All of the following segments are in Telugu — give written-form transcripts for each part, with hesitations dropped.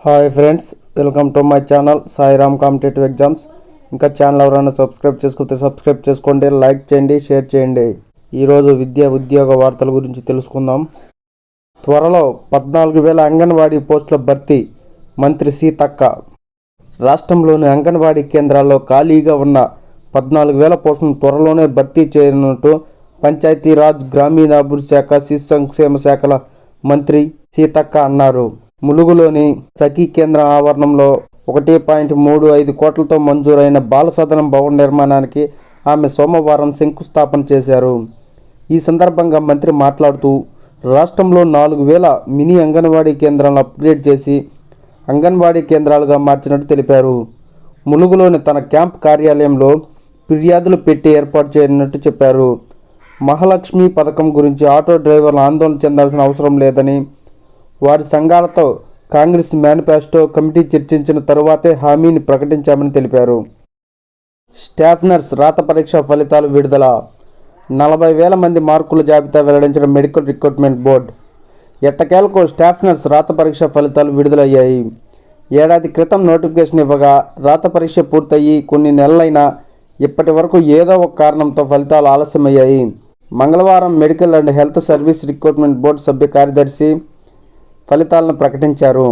Hi friends, welcome to my channel Sairam competitive exams. ఇంకా ఛానల్ ఎవరైనా సబ్స్క్రైబ్ సబ్స్క్రైబ్ చేసుకోండి, లైక్ చేయండి, షేర్ చేయండి. ఈరోజు ఉద్యోగ వార్తల గురించి తెలుసుకుందాం. త్వరలో 14,000 అంగన్వాడీ పోస్టుల భర్తీ, మంత్రి సీతక్క. రాష్ట్రంలోని అంగన్వాడీ కేంద్రాల్లో ఖాళీగా ఉన్న 14,000 పోస్టులను త్వరలోనే భర్తీ చేయనున్నట్టు పంచాయతీరాజ్, గ్రామీణాభివృద్ధి శాఖ, శిశు సంక్షేమ శాఖల మంత్రి సీతక్క అన్నారు. ములుగులోని సఖీ కేంద్రం ఆవరణంలో 1.35 కోట్లతో మంజూరైన బాల సదనం భవన నిర్మాణానికి ఆమె సోమవారం శంకుస్థాపన చేశారు. ఈ సందర్భంగా మంత్రి మాట్లాడుతూ, రాష్ట్రంలో 4,000 మినీ అంగన్వాడీ కేంద్రాలను అప్గ్రేడ్ చేసి అంగన్వాడీ కేంద్రాలుగా మార్చినట్టు తెలిపారు. ములుగులోని తన క్యాంప్ కార్యాలయంలో ఫిర్యాదులు పెట్టి ఏర్పాటు చేయనున్నట్టు చెప్పారు. మహాలక్ష్మి పథకం గురించి ఆటో డ్రైవర్లు ఆందోళన చెందాల్సిన అవసరం లేదని, వారి సంఘాలతో కాంగ్రెస్ మేనిఫెస్టో కమిటీ చర్చించిన తరువాతే హామీని ప్రకటించామని తెలిపారు. స్టాఫ్ నర్స్ రాత పరీక్ష ఫలితాలు విడుదల. 40,000 మంది మార్కుల జాబితా వెల్లడించిన మెడికల్ రిక్రూట్మెంట్ బోర్డు. ఎట్టకేలకు స్టాఫ్ నర్స్ రాత పరీక్ష ఫలితాలు విడుదలయ్యాయి. ఏడాది క్రితం నోటిఫికేషన్ ఇవ్వగా రాత పరీక్ష పూర్తయ్యి కొన్ని నెలలైనా ఇప్పటి వరకు ఏదో ఒక కారణంతో ఫలితాలు ఆలస్యమయ్యాయి. మంగళవారం medical and health service recruitment board సభ్య కార్యదర్శి ఫలితాలను ప్రకటించారు.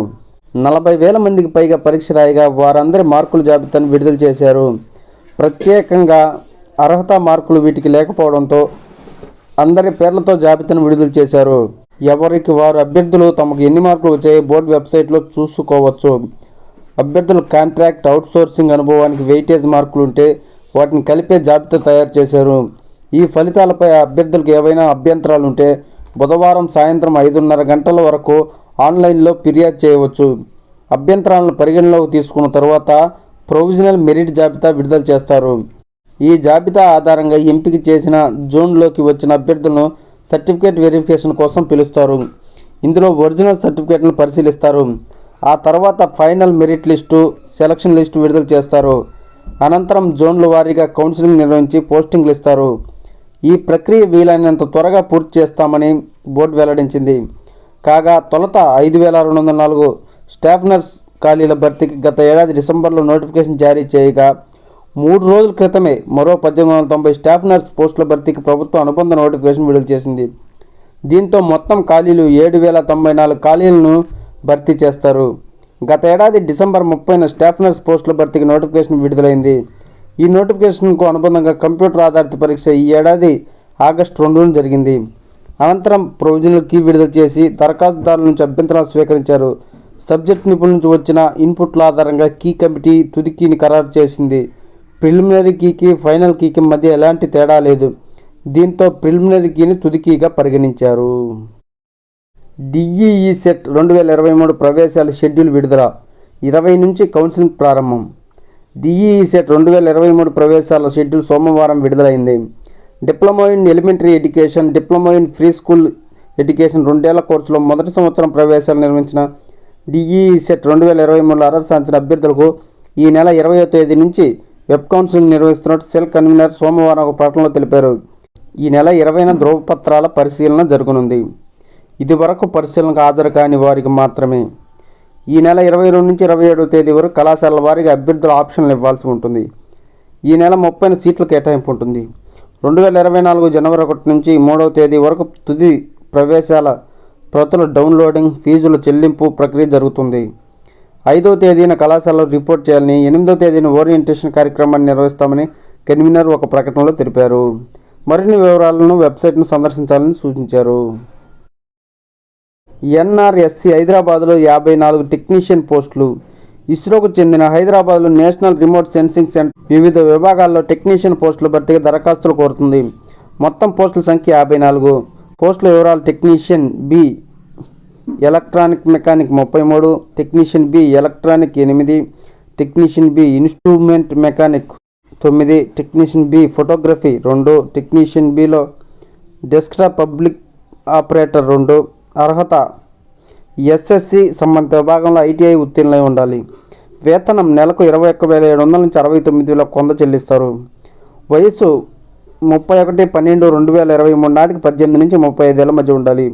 40,000 మందికి పైగా పరీక్ష రాయగా వారందరి మార్కుల జాబితాను విడుదల చేశారు. ప్రత్యేకంగా అర్హత మార్కులు వీటికి లేకపోవడంతో అందరి పేర్లతో జాబితాను విడుదల చేశారు. ఎవరికి వారు అభ్యర్థులు తమకు ఎన్ని మార్కులు వచ్చాయో బోర్డు వెబ్సైట్లో చూసుకోవచ్చు. అభ్యర్థులు కాంట్రాక్ట్, అవుట్సోర్సింగ్ అనుభవానికి వెయిటేజ్ మార్కులు ఉంటే వాటిని కలిపే జాబితా తయారు చేశారు. ఈ ఫలితాలపై అభ్యర్థులకు ఏవైనా అభ్యంతరాలు ఉంటే బుధవారం సాయంత్రం 5:30 గంటల వరకు ఆన్లైన్లో ఫిర్యాదు చేయవచ్చు. అభ్యంతరాలను పరిగణలోకి తీసుకున్న తర్వాత ప్రొవిజనల్ మెరిట్ జాబితా విడుదల చేస్తారు. ఈ జాబితా ఆధారంగా ఎంపిక చేసిన జోన్లోకి వచ్చిన అభ్యర్థులను సర్టిఫికేట్ వెరిఫికేషన్ కోసం పిలుస్తారు. ఇందులో ఒరిజినల్ సర్టిఫికేట్లను పరిశీలిస్తారు. ఆ తర్వాత final merit list, selection list విడుదల చేస్తారు. అనంతరం జోన్ల వారీగా కౌన్సిలింగ్ నిర్వహించి పోస్టింగ్లు ఇస్తారు. ఈ ప్రక్రియ వీలైనంత త్వరగా పూర్తి చేస్తామని బోర్డు వెల్లడించింది. కాగా తొలుత 5,204 స్టాఫ్ నర్స్ ఖాళీల భర్తీకి గత ఏడాది డిసెంబర్లో నోటిఫికేషన్ జారీ చేయగా 3 రోజుల క్రితమే మరో 1,890 స్టాఫ్ నర్స్ పోస్టుల భర్తీకి ప్రభుత్వం అనుబంధ నోటిఫికేషన్ విడుదల చేసింది. దీంతో మొత్తం ఖాళీలు 7,094 ఖాళీలను భర్తీ చేస్తారు. గత ఏడాది డిసెంబర్ 30న స్టాఫ్ నర్స్ పోస్టుల భర్తీకి నోటిఫికేషన్ విడుదలైంది. ఈ నోటిఫికేషన్కు అనుబంధంగా కంప్యూటర్ ఆధారిత పరీక్ష ఈ ఏడాది ఆగస్టు 2న జరిగింది. అనంతరం ప్రొవిజనల్ కీ విడుదల చేసి దరఖాస్తుదారుల నుంచి అభ్యంతరాలు స్వీకరించారు. సబ్జెక్ట్ నిపుణుల నుంచి వచ్చిన ఇన్పుట్ల ఆధారంగా కీ కమిటీ తుది కీని ఖరారు చేసింది. ప్రిలిమినరీ కీకి ఫైనల్ కీకి మధ్య ఎలాంటి తేడా లేదు. దీంతో ప్రిలిమినరీ కీని తుది కీగా పరిగణించారు. డిఈఈ సెట్ 2023 ప్రవేశాల షెడ్యూల్ విడుదల. 20 నుంచి కౌన్సిలింగ్ ప్రారంభం. డిఈఈ సెట్ 2023 ప్రవేశాల షెడ్యూల్ సోమవారం విడుదలైంది. Diploma in elementary education, diploma in pre school education 2 ఏళ్ల కోర్సులో మొదటి సంవత్సరం ప్రవేశాలు నిర్వహించిన డిఈఈ సెట్ 2023లో అర్హత సాధించిన అభ్యర్థులకు ఈ నెల 20వ తేదీ నుంచి వెబ్ కౌన్సిలింగ్ నిర్వహిస్తున్నట్టు సెల్ కన్వీనర్ సోమవారం ఒక ప్రకటనలో తెలిపారు. ఈ నెల 20న ధృవపత్రాల పరిశీలన జరగనుంది. ఇది వరకు పరిశీలనకు హాజరు కాని వారికి మాత్రమే. ఈ నెల 22 నుంచి 27వ తేదీ వరకు కళాశాలల వారీగా అభ్యర్థుల ఆప్షన్లు ఇవ్వాల్సి ఉంటుంది. ఈ నెల 30న సీట్ల కేటాయింపు ఉంటుంది. 2024 జనవరి 1 నుంచి 3వ తేదీ వరకు తుది ప్రవేశాల ప్రతుల డౌన్లోడింగ్, ఫీజుల చెల్లింపు ప్రక్రియ జరుగుతుంది. 5వ తేదీన కళాశాలలో రిపోర్ట్ చేయాలని, 8వ తేదీన ఓరియంటేషన్ కార్యక్రమాన్ని నిర్వహిస్తామని కన్వీనర్ ఒక ప్రకటనలో తెలిపారు. మరిన్ని వివరాలను వెబ్సైట్ను సందర్శించాలని సూచించారు. ఎన్ఆర్ఎస్సి హైదరాబాద్లో 54 టెక్నీషియన్ పోస్టులు. ఇస్రోకు చెందిన హైదరాబాద్లో నేషనల్ రిమోట్ సెన్సింగ్ సెంటర్ వివిధ విభాగాల్లో టెక్నీషియన్ పోస్టుల భర్తీకి దరఖాస్తులు కోరుతుంది. మొత్తం పోస్టుల సంఖ్య 54. పోస్టుల వివరాలు: technician B electronic mechanic 33, technician B electronic 8, technician B instrument mechanic 9, technician B photography 2, technician బిలో డెస్క్టాప్ పబ్లిక్ ఆపరేటర్ 2. అర్హత: ఎస్ఎస్సి సంబంధిత విభాగంలో ఐటీఐ ఉత్తీర్ణులై ఉండాలి. వేతనం నెలకు 21,700 నుంచి 69,100 చెల్లిస్తారు. వయసు 31/12/2023 నాటికి 18 నుంచి 35 ఏళ్ల మధ్య ఉండాలి.